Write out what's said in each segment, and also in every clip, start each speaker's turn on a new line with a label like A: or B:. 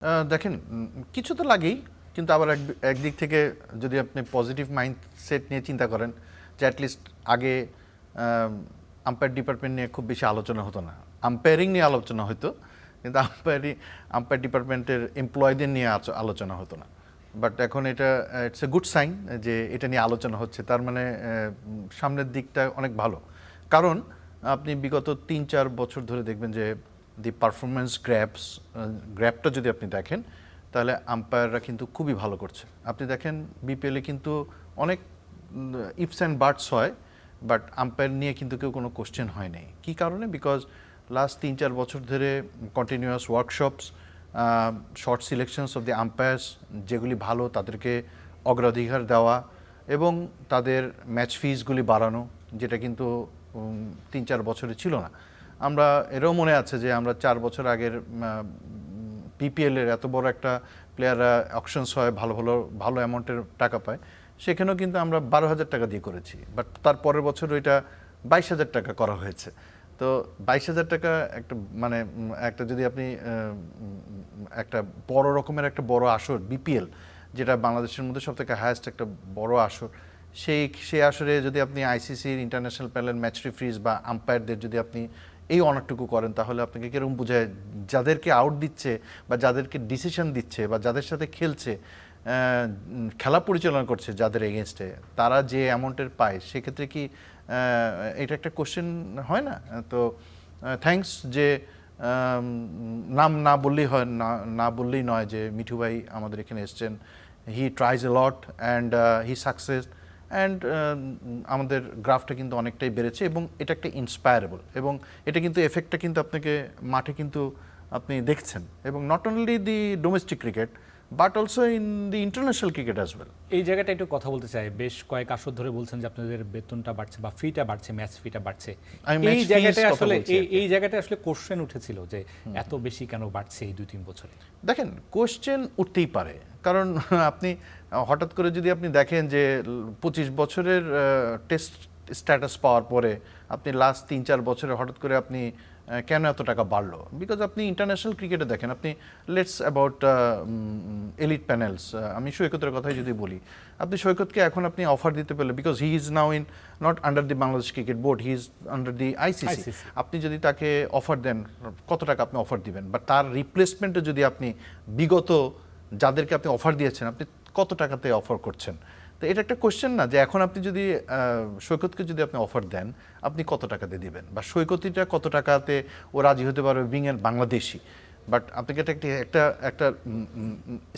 A: দেখেন কিছু তো লাগেই, কিন্তু আবার একদিক থেকে যদি আপনি পজিটিভ মাইন্ডসেট নিয়ে চিন্তা করেন যে অ্যাটলিস্ট আগে আম্পায়ার ডিপার্টমেন্ট নিয়ে খুব বেশি আলোচনা হতো না, আম্পায়ারিং নিয়ে আলোচনা হতো, কিন্তু আম্পায়ার ডিপার্টমেন্টের এমপ্লয়ীদের নিয়ে আলোচনা হতো না। বাট এখন এটা ইটস এ গুড সাইন যে এটা নিয়ে আলোচনা হচ্ছে, তার মানে সামনের দিকটা অনেক ভালো। কারণ আপনি বিগত ৩-৪ বছর ধরে দেখবেন যে দি পারফরমেন্স গ্র্যাপটা যদি আপনি দেখেন তাহলে আম্পায়াররা কিন্তু খুবই ভালো করছে। আপনি দেখেন বিপিএলে কিন্তু অনেক ইফস অ্যান্ড বাটস হয়, বাট আম্পায়ার নিয়ে কিন্তু কেউ কোনো কোশ্চেন হয় নাই। কী কারণে? বিকজ লাস্ট ৩-৪ বছর ধরে continuous workshops, short selections of the umpires, যেগুলি ভালো তাদেরকে অগ্রাধিকার দেওয়া এবং তাদের ম্যাচ ফিসগুলি বাড়ানো, যেটা কিন্তু ৩-৪ বছরে ছিল না। আমরা এরও মনে আছে যে আমরা ৪ বছর আগের পিপিএলের এত বড় একটা প্লেয়াররা অকশনস হয়, ভালো অ্যামাউন্টের টাকা পায়, সেখানেও কিন্তু আমরা ১২,০০০ টাকা দিয়ে করেছি, বাট তার পরের বছর ওইটা ২২,০০০ টাকা করা হয়েছে। তো ২২,০০০ টাকা একটা মানে একটা যদি আপনি একটা বড় রকমের একটা বড় আসর বিপিএল, যেটা বাংলাদেশের মধ্যে সবথেকে হায়েস্ট একটা বড় আসর, সেই আসরে যদি আপনি আইসিসির ইন্টারন্যাশনাল প্যানেল ম্যাচ রেফারিজ বা আম্পায়ারদের যদি আপনি এই অনারটুকু করেন, তাহলে আপনাকে কিরকম বোঝায় যাদেরকে আউট দিচ্ছে বা যাদেরকে ডিসিশন দিচ্ছে বা যাদের সাথে খেলছে, খেলা পরিচালনা করছে যাদের এগেনস্টে, তারা যে অ্যামাউন্টের পায়, সেক্ষেত্রে কি এটা একটা কোশ্চেন হয় না? তো থ্যাঙ্কস যে নাম না বললেই হয়, না বললেই নয় যে মিঠু ভাই আমাদের এখানে এসছেন, হি tries A lot and he success and আমাদের গ্রাফটা কিন্তু অনেকটাই বেড়েছে এবং এটা একটা ইন্সপায়ারেবল, এবং এটা কিন্তু এফেক্টটা কিন্তু আপনাকে মাঠে কিন্তু আপনি দেখছেন, এবং not only the domestic cricket but also in the international cricket as well.
B: এই জায়গাটা একটু কথা বলতে চাই। বেশ কয়েক আসর ধরে বলছেন যে আপনাদের বেতনটা বাড়ছে বা ফিটা বাড়ছে, ম্যাচ ফিটা বাড়ছে। এই জায়গাটা আসলে কোশ্চেন উঠেছিল যে এত বেশি কেন বাড়ছে এই ২-৩ বছরে।
A: দেখেন, কোশ্চেন উঠতেই পারে, কারণ আপনি হঠাৎ করে যদি আপনি দেখেন যে ২৫ বছরের টেস্ট স্ট্যাটাস পাওয়ার পরে আপনি লাস্ট ৩-৪ বছরে হঠাৎ করে আপনি কেন এত টাকা বাড়লো, বিকজ আপনি ইন্টারন্যাশনাল ক্রিকেটে দেখেন, আপনি লেটস অ্যাবাউট এলিট প্যানেলস, আমি সৈকতের কথাই যদি বলি, আপনি সৈকতকে এখন আপনি অফার দিতে পেলে, because he is now in not under the Bangladesh cricket board, he is under the ICC. আপনি যদি তাকে অফার দেন, কত টাকা আপনি অফার দিবেন? বা তার রিপ্লেসমেন্টে যদি আপনি বিগত যাদেরকে আপনি অফার দিয়েছেন, আপনি কত টাকাতে অফার করছেন? তো এটা একটা কোশ্চেন না যে এখন আপনি যদি সৈকতকে যদি আপনি অফার দেন, আপনি কত টাকাতে দিবেন, বা সৈকতটা কত টাকাতে ও রাজি হতে পারবে বিং এর বাংলাদেশি? বাট আপনাকে একটা একটা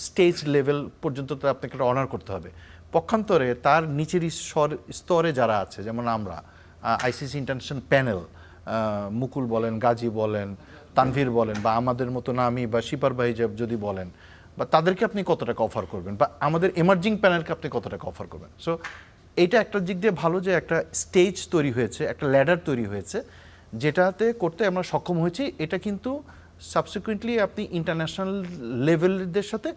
A: স্টেজ লেভেল পর্যন্ত তো আপনাকে একটা অনার করতে হবে। পক্ষান্তরে তার নিচের স্তরে যারা আছে, যেমন আমরা আইসিসি ইন্টারন্যাশনাল প্যানেল, মুকুল বলেন, গাজী বলেন, তানভীর বলেন, বা আমাদের মতো নামি বা শিপার ভাই যদি বলেন, বা তাদেরকে আপনি কত টাকা অফার করবেন, বা আমাদের এমার্জিং প্যানেলকে আপনি কত টাকা অফার করবেন। সো এইটা একটা দিক দিয়ে ভালো যে একটা স্টেজ তৈরি হয়েছে, একটা ল্যাডার তৈরি হয়েছে, যেটাতে করতে আমরা সক্ষম হয়েছি। এটা কিন্তু সাবসিকুয়েন্টলি আপনি ইন্টারন্যাশনাল লেভেলদের সাথে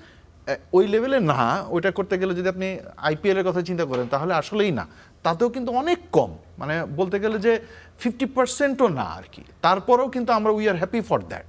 A: ওই লেভেলে না, ওইটা করতে গেলে যদি আপনি আইপিএলের কথা চিন্তা করেন, তাহলে আসলেই না, তাতেও কিন্তু অনেক কম, মানে বলতে গেলে যে 50%ও না আর কি। তারপরেও কিন্তু আমরা we are happy for that.